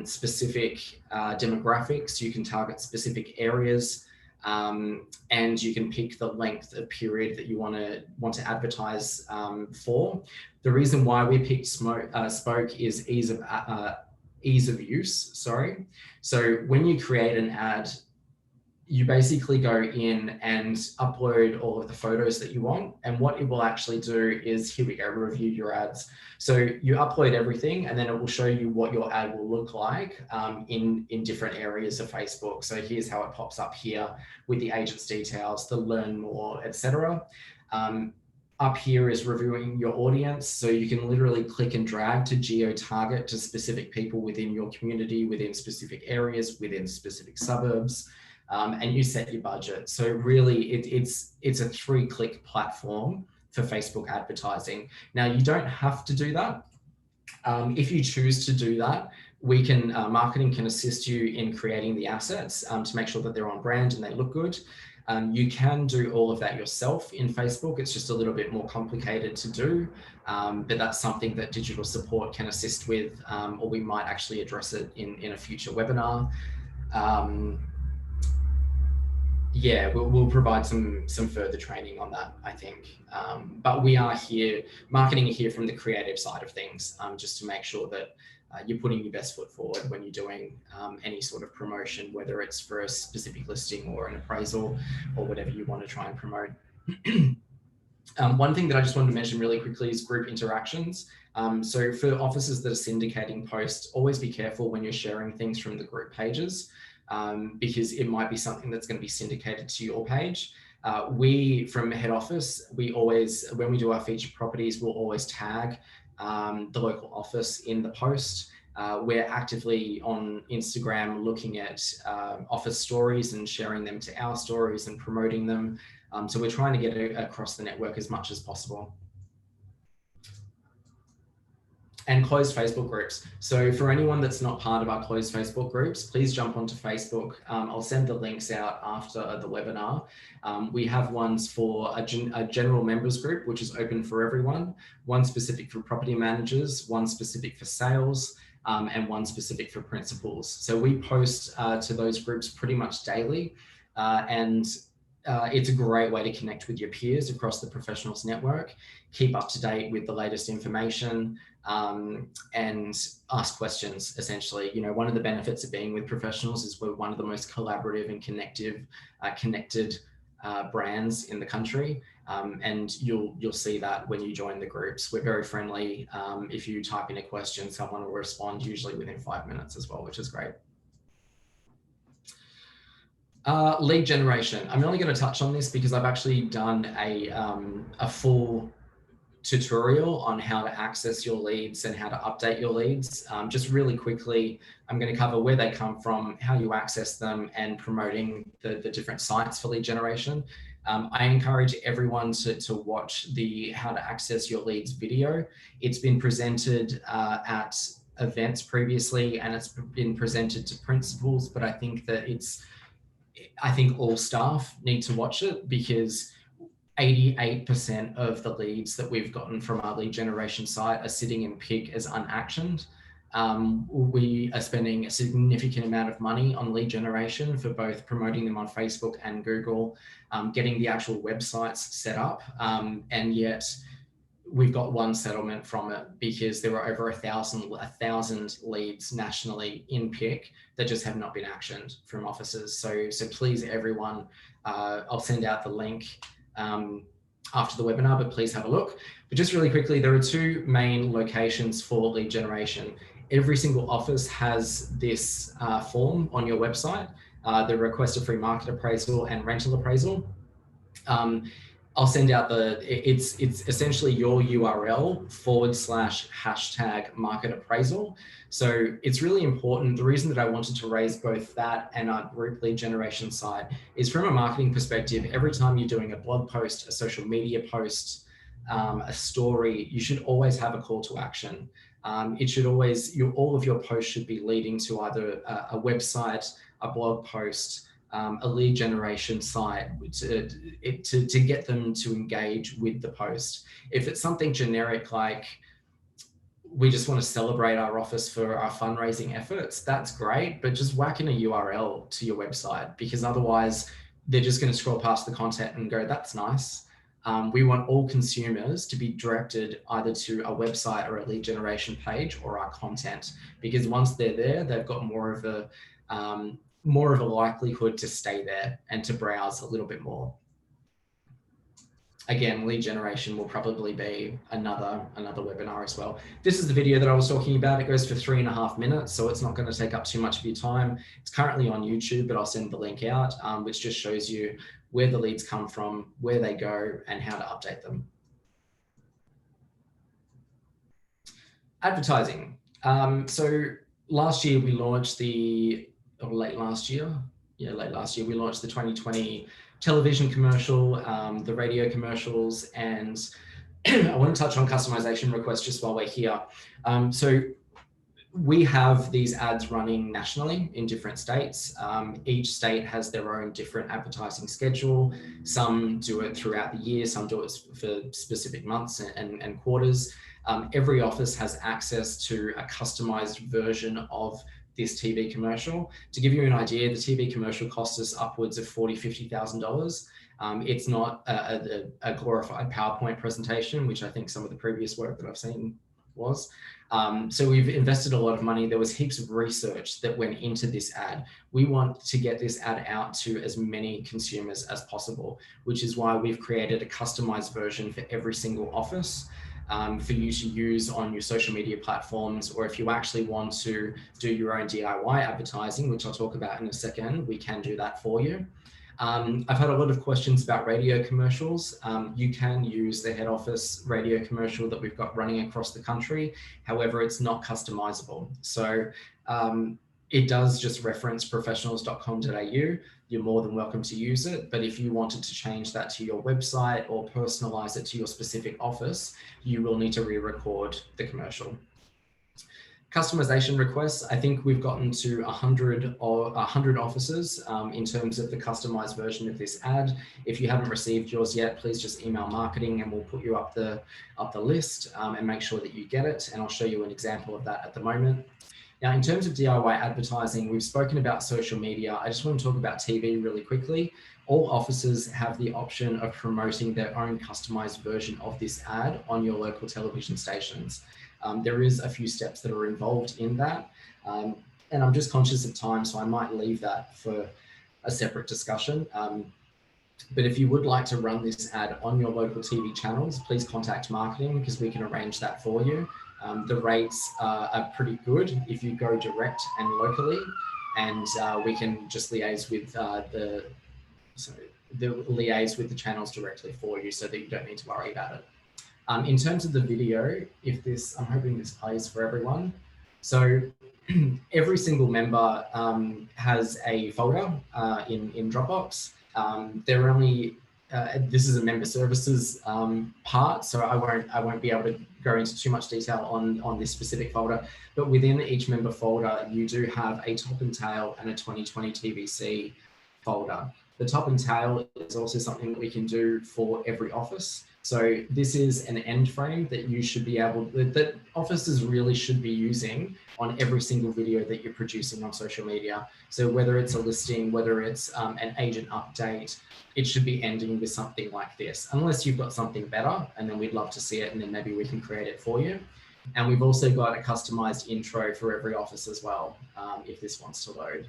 [SPEAKER 1] specific demographics, you can target specific areas, and you can pick the length of period that you want to advertise for. The reason why we picked Spoke is ease of use. Sorry. So when you create an ad, you basically go in and upload all of the photos that you want. And what it will actually do is, here we go, review your ads. So you upload everything and then it will show you what your ad will look like in different areas of Facebook. So here's how it pops up here with the agent's details, the learn more, etc. Up here is reviewing your audience. So you can literally click and drag to geo-target to specific people within your community, within specific areas, within specific suburbs. And you set your budget. So really it's a 3-click platform for Facebook advertising. Now you don't have to do that. If you choose to do that, we can, marketing can assist you in creating the assets to make sure that they're on brand and they look good. You can do all of that yourself in Facebook. It's just a little bit more complicated to do, but that's something that digital support can assist with, or we might actually address it in a future webinar. Yeah, we'll provide some further training on that, I think. But we are here, marketing here from the creative side of things, just to make sure that you're putting your best foot forward when you're doing any sort of promotion, whether it's for a specific listing or an appraisal or whatever you want to try and promote. One thing that I just wanted to mention really quickly is group interactions. So for offices that are syndicating posts, always be careful when you're sharing things from the group pages. Because it might be something that's going to be syndicated to your page. We, from head office, we always, when we do our featured properties, we'll always tag the local office in the post. We're actively on Instagram looking at office stories and sharing them to our stories and promoting them. So we're trying to get it across the network as much as possible. And closed Facebook groups. So for anyone that's not part of our closed Facebook groups, please jump onto Facebook. I'll send the links out after the webinar. We have ones for a general members group, which is open for everyone, one specific for property managers, one specific for sales, and one specific for principals. So we post to those groups pretty much daily, and it's a great way to connect with your peers across the professionals network, keep up to date with the latest information, and ask questions. Essentially, you know, one of the benefits of being with professionals is we're one of the most collaborative and connected brands in the country, and you'll see that when you join the groups. We're very friendly. If you type in a question, someone will respond usually within 5 minutes as well, which is great. Lead generation. I'm only going to touch on this because I've actually done a full tutorial on how to access your leads and how to update your leads. Just really quickly, I'm going to cover where they come from, how you access them, and promoting the different sites for lead generation. I encourage everyone to watch the how to access your leads video. It's been presented at events previously, and it's been presented to principals, but I think all staff need to watch it because 88% of the leads that we've gotten from our lead generation site are sitting in PIC as unactioned. We are spending a significant amount of money on lead generation for both promoting them on Facebook and Google, getting the actual websites set up, and yet we've got one settlement from it because there are over 1,000 leads nationally in PIC that just have not been actioned from offices. So please, everyone, I'll send out the link after the webinar, but please have a look. But just really quickly, there are two main locations for lead generation. Every single office has this form on your website, the request a free market appraisal and rental appraisal. I'll send out it's essentially your URL /# market appraisal. So it's really important. The reason that I wanted to raise both that and our group lead generation site is from a marketing perspective. Every time you're doing a blog post, a social media post, a story, you should always have a call to action. It should always, all of your posts should be leading to either a website, a blog post, a lead generation site to get them to engage with the post. If it's something generic like we just want to celebrate our office for our fundraising efforts, that's great, but just whack in a URL to your website, because otherwise they're just going to scroll past the content and go, that's nice. We want all consumers to be directed either to a website or a lead generation page or our content, because once they're there, they've got more of a likelihood to stay there and to browse a little bit more. Again, lead generation will probably be another webinar as well. This is the video that I was talking about. It goes for 3.5 minutes, so it's not going to take up too much of your time. It's currently on YouTube, but I'll send the link out, which just shows you where the leads come from, where they go, and how to update them. Advertising. So last year we launched late last year, we launched the 2020 television commercial, the radio commercials, and I want to touch on customization requests just while we're here. So we have these ads running nationally in different states. Each state has their own different advertising schedule. Some do it throughout the year, some do it for specific months and quarters. Every office has access to a customized version of this TV commercial. To give you an idea, the TV commercial costs us upwards of $40,000, $50,000. It's not a glorified PowerPoint presentation, which I think some of the previous work that I've seen was. So we've invested a lot of money. There was heaps of research that went into this ad. We want to get this ad out to as many consumers as possible, which is why we've created a customized version for every single office. For you to use on your social media platforms, or if you actually want to do your own DIY advertising, which I'll talk about in a second, we can do that for you. I've had a lot of questions about radio commercials. You can use the head office radio commercial that we've got running across the country. However, it's not customizable. So it does just reference professionals.com.au. You're more than welcome to use it. But if you wanted to change that to your website or personalize it to your specific office, you will need to re-record the commercial. Customization requests, I think we've gotten to 100 offices in terms of the customized version of this ad. If you haven't received yours yet, please just email marketing and we'll put you up the list and make sure that you get it. And I'll show you an example of that at the moment. Now, in terms of DIY advertising, we've spoken about social media. I just want to talk about TV really quickly. All offices have the option of promoting their own customized version of this ad on your local television stations. There is a few steps that are involved in that. And I'm just conscious of time, so I might leave that for a separate discussion. But if you would like to run this ad on your local TV channels, please contact marketing because we can arrange that for you. The rates are pretty good if you go direct and locally, and we can just liaise with liaise with the channels directly for you so that you don't need to worry about it. In terms of the video, I'm hoping this plays for everyone. So every single member has a folder in Dropbox. They're only, this is a member services part, so I won't be able to go into too much detail on this specific folder, but within each member folder, you do have a top and tail and a 2020 TVC folder. The top and tail is also something that we can do for every office. So this is an end frame that you should be that offices really should be using on every single video that you're producing on social media. So whether it's a listing, whether it's an agent update, it should be ending with something like this, unless you've got something better, and then we'd love to see it, and then maybe we can create it for you. And we've also got a customized intro for every office as well, if this wants to load.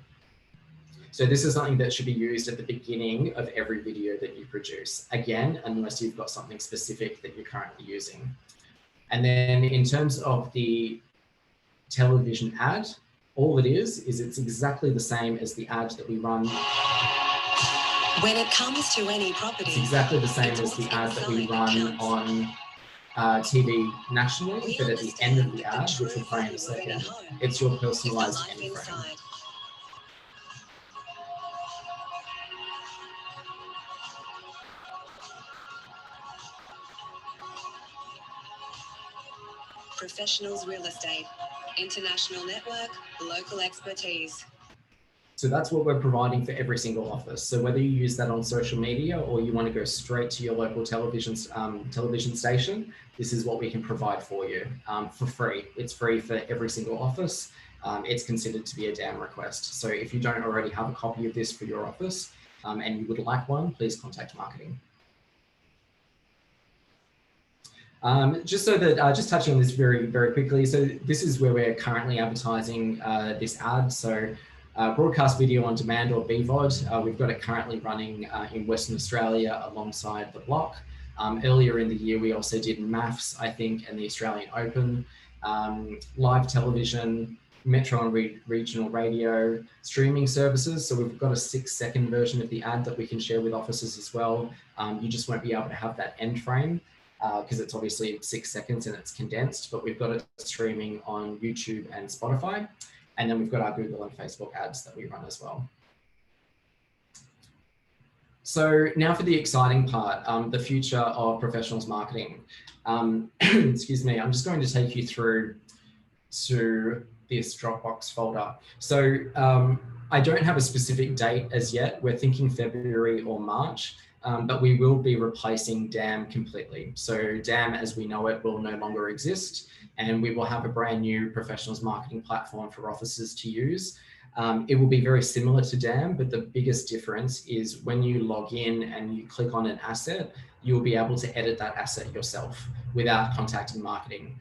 [SPEAKER 1] So this is something that should be used at the beginning of every video that you produce. Again, unless you've got something specific that you're currently using. And then in terms of the television ad, all it is it's exactly the same as the ad that we run.
[SPEAKER 2] When it comes to any property,
[SPEAKER 1] it's exactly the same as the ad that we run on TV nationally, but at the end of the ad, which will play in a second, it's your personalized end frame.
[SPEAKER 2] Professionals Real Estate, international network, local expertise.
[SPEAKER 1] So that's what we're providing for every single office. So whether you use that on social media or you want to go straight to your local television station, this is what we can provide for you for free. It's free for every single office. It's considered to be a DAM request. So if you don't already have a copy of this for your office and you would like one, please contact marketing. Just touching on this very, very quickly. So this is where we're currently advertising this ad. So broadcast video on demand, or BVOD, we've got it currently running in Western Australia alongside the Block. Earlier in the year, we also did MAFS, I think, and the Australian Open, live television, metro and regional radio, streaming services. So we've got a 6-second version of the ad that we can share with offices as well. You just won't be able to have that end frame, because it's obviously 6 seconds and it's condensed, but we've got it streaming on YouTube and Spotify. And then we've got our Google and Facebook ads that we run as well. So now for the exciting part, the future of professionals marketing. Excuse me, I'm just going to take you through to this Dropbox folder. So I don't have a specific date as yet. We're thinking February or March. But we will be replacing DAM completely. So DAM as we know it will no longer exist, and we will have a brand new professionals marketing platform for offices to use. It will be very similar to DAM, but the biggest difference is when you log in and you click on an asset, you'll be able to edit that asset yourself without contacting marketing.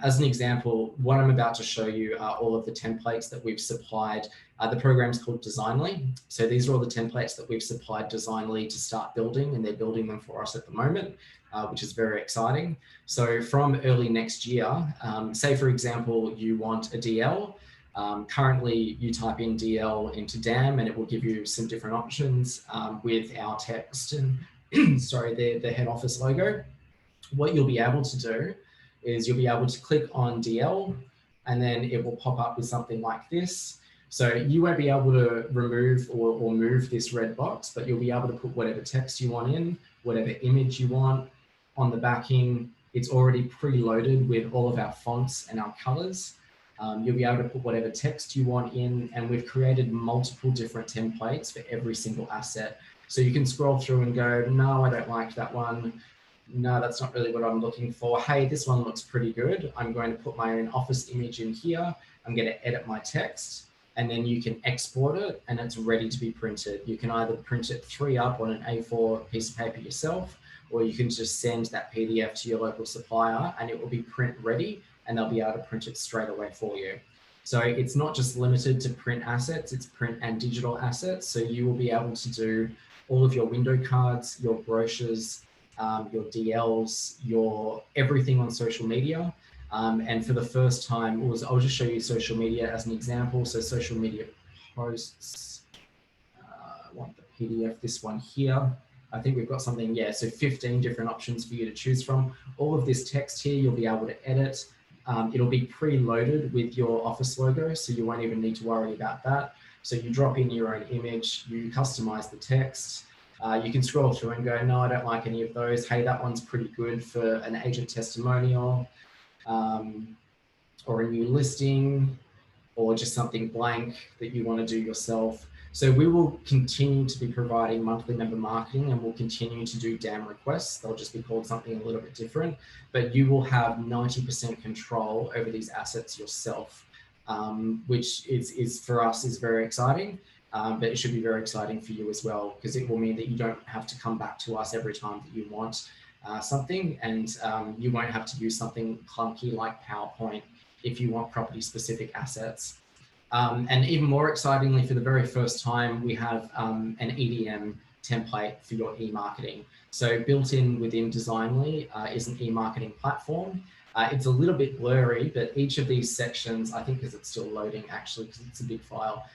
[SPEAKER 1] As an example, what I'm about to show you are all of the templates that we've supplied. The program's called Designly. So these are all the templates that we've supplied Designly to start building, and they're building them for us at the moment, which is very exciting. So from early next year, say for example, you want a DL. Currently you type in DL into DAM and it will give you some different options with our text and sorry, the head office logo. What you'll be able to do is you'll be able to click on DL and then it will pop up with something like this. So you won't be able to remove or move this red box, but you'll be able to put whatever text you want in, whatever image you want on the backing. It's already preloaded with all of our fonts and our colors. You'll be able to put whatever text you want in, and we've created multiple different templates for every single asset. So you can scroll through and go, no, I don't like that one. No, that's not really what I'm looking for. Hey, this one looks pretty good. I'm going to put my own office image in here. I'm going to edit my text, and then you can export it and it's ready to be printed. You can either print it 3-up on an A4 piece of paper yourself, or you can just send that PDF to your local supplier and it will be print ready and they'll be able to print it straight away for you. So it's not just limited to print assets, it's print and digital assets. So you will be able to do all of your window cards, your brochures, your DLs, your everything on social media. And for the first time, I'll just show you social media as an example. So social media posts, I want the PDF, this one here. I think we've got something, yeah, so 15 different options for you to choose from. All of this text here, you'll be able to edit. It'll be pre-loaded with your office logo, so you won't even need to worry about that. So you drop in your own image, you customize the text. You can scroll through and go, no, I don't like any of those. Hey, that one's pretty good for an agent testimonial, or a new listing, or just something blank that you want to do yourself. So we will continue to be providing monthly member marketing, and we'll continue to do DAM requests. They'll just be called something a little bit different, but you will have 90% control over these assets yourself, which is for us is very exciting. But it should be very exciting for you as well, because it will mean that you don't have to come back to us every time that you want something, and you won't have to use something clunky like PowerPoint if you want property specific assets. And even more excitingly, for the very first time, we have an EDM template for your e-marketing. So built in within Designly is an e-marketing platform. It's a little bit blurry, but each of these sections, I think because it's still loading actually, because it's a big file,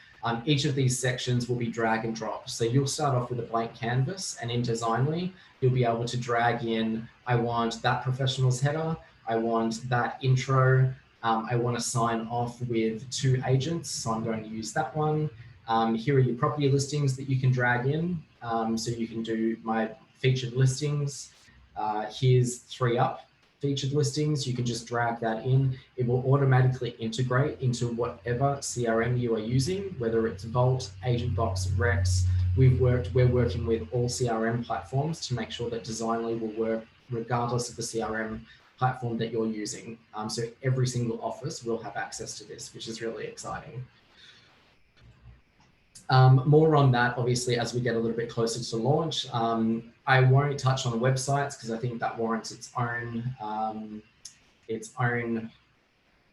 [SPEAKER 1] each of these sections will be drag and drop. So you'll start off with a blank canvas, and in Designly, you'll be able to drag in, I want that professional's header, I want that intro, I want to sign off with 2 agents, so I'm going to use that one. Here are your property listings that you can drag in. So you can do my featured listings. Here's 3-up featured listings. You can just drag that in. It will automatically integrate into whatever CRM you are using, whether it's Vault, AgentBox, Rex. We're working with all CRM platforms to make sure that Designly will work regardless of the CRM platform that you're using. So every single office will have access to this, which is really exciting. More on that, obviously, as we get a little bit closer to launch. I won't touch on the websites because I think that warrants its own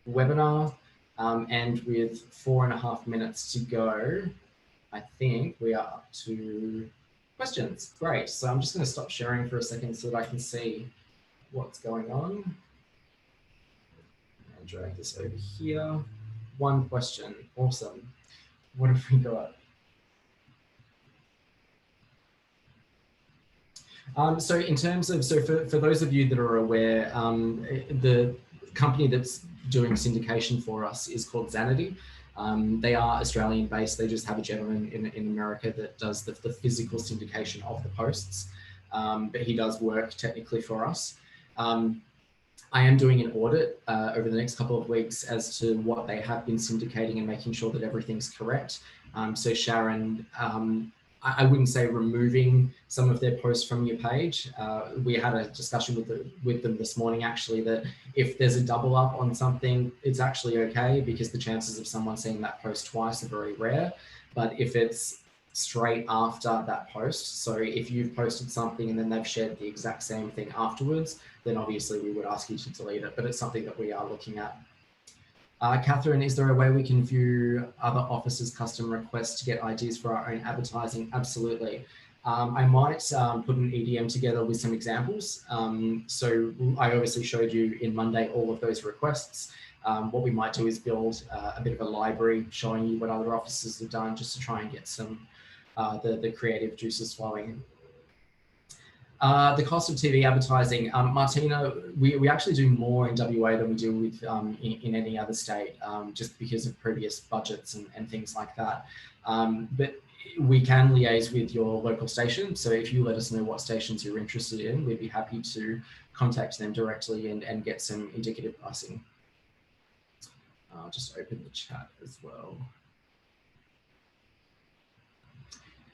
[SPEAKER 1] webinar. And with 4.5 minutes to go, I think we are up to questions. Great. So I'm just going to stop sharing for a second so that I can see what's going on. I'll drag this over here. One question. Awesome. What have we got? So in terms of, for those of you that are aware, the company that's doing syndication for us is called Xanady. They are Australian based. They just have a gentleman in America that does the physical syndication of the posts, but he does work technically for us. I am doing an audit over the next couple of weeks as to what they have been syndicating and making sure that everything's correct. So Sharon, I wouldn't say removing some of their posts from your page. We had a discussion with them this morning, actually, that if there's a double up on something, it's actually okay because the chances of someone seeing that post twice are very rare. But if it's straight after that post, so if you've posted something and then they've shared the exact same thing afterwards, then obviously we would ask you to delete it, but it's something that we are looking at. Catherine, is there a way we can view other offices' custom requests to get ideas for our own advertising? Absolutely. I might put an EDM together with some examples. So I obviously showed you in Monday all of those requests. What we might do is build a bit of a library showing you what other offices have done, just to try and get some the creative juices flowing. The cost of TV advertising, Martina, we actually do more in WA than we do with in any other state, just because of previous budgets and things like that. But we can liaise with your local station. So if you let us know what stations you're interested in, we'd be happy to contact them directly and get some indicative pricing. I'll just open the chat as well.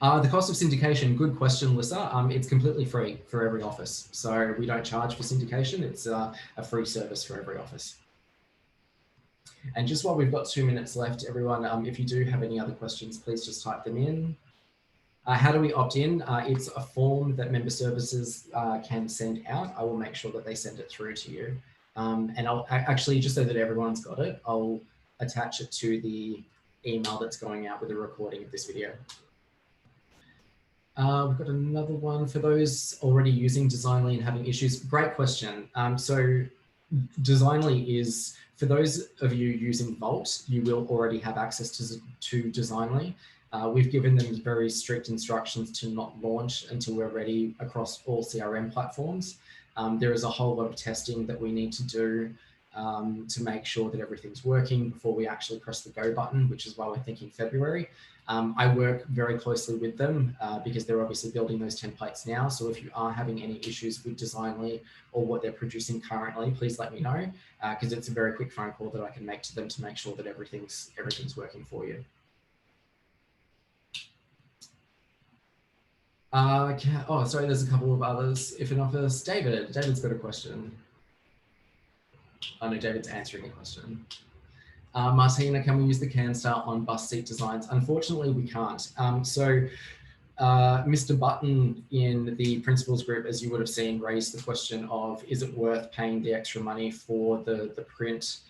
[SPEAKER 1] The cost of syndication, good question, Lissa. It's completely free for every office. So we don't charge for syndication. It's a free service for every office. And just while we've got 2 minutes left, everyone, if you do have any other questions, please just type them in. How do we opt in? It's a form that member services can send out. I will make sure that they send it through to you. And I'll actually, just so that everyone's got it, I'll attach it to the email that's going out with a recording of this video. We've got another one for those already using Designly and having issues. Great question. So Designly is, for those of you using Vault, you will already have access to Designly. We've given them very strict instructions to not launch until we're ready across all CRM platforms. There is a whole lot of testing that we need to do to make sure that everything's working before we actually press the go button, which is why we're thinking February. I work very closely with them because they're obviously building those templates now. So if you are having any issues with Designly or what they're producing currently, please let me know because it's a very quick phone call that I can make to them to make sure that everything's working for you. Oh, sorry, there's a couple of others. If an office, David's got a question. Oh no, David's answering a question. Martina, can we use the CanStar on bus seat designs? Unfortunately, we can't. Mr. Button in the principals group, as you would have seen, raised the question of, is it worth paying the extra money for the print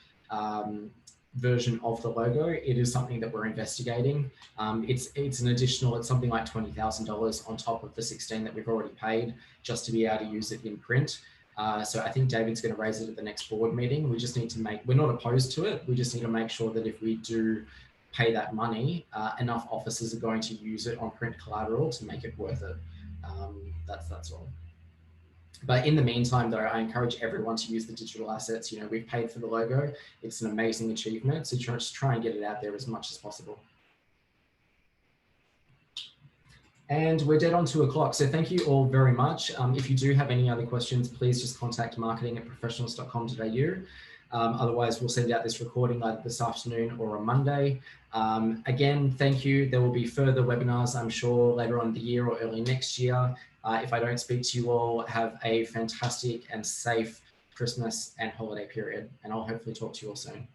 [SPEAKER 1] version of the logo? It is something that we're investigating. It's an additional, it's something like $20,000 on top of the 16 that we've already paid just to be able to use it in print. So I think David's going to raise it at the next board meeting. We just need to we're not opposed to it. We just need to make sure that if we do pay that money, enough offices are going to use it on print collateral to make it worth it. That's all. But in the meantime, though, I encourage everyone to use the digital assets. You know, we've paid for the logo. It's an amazing achievement. So just try and get it out there as much as possible. And we're dead on 2 o'clock. So thank you all very much. If you do have any other questions, please just contact marketing@professionals.com.au. Otherwise, we'll send out this recording either this afternoon or on Monday. Again, thank you. There will be further webinars, I'm sure, later on in the year or early next year. If I don't speak to you all, have a fantastic and safe Christmas and holiday period, and I'll hopefully talk to you all soon.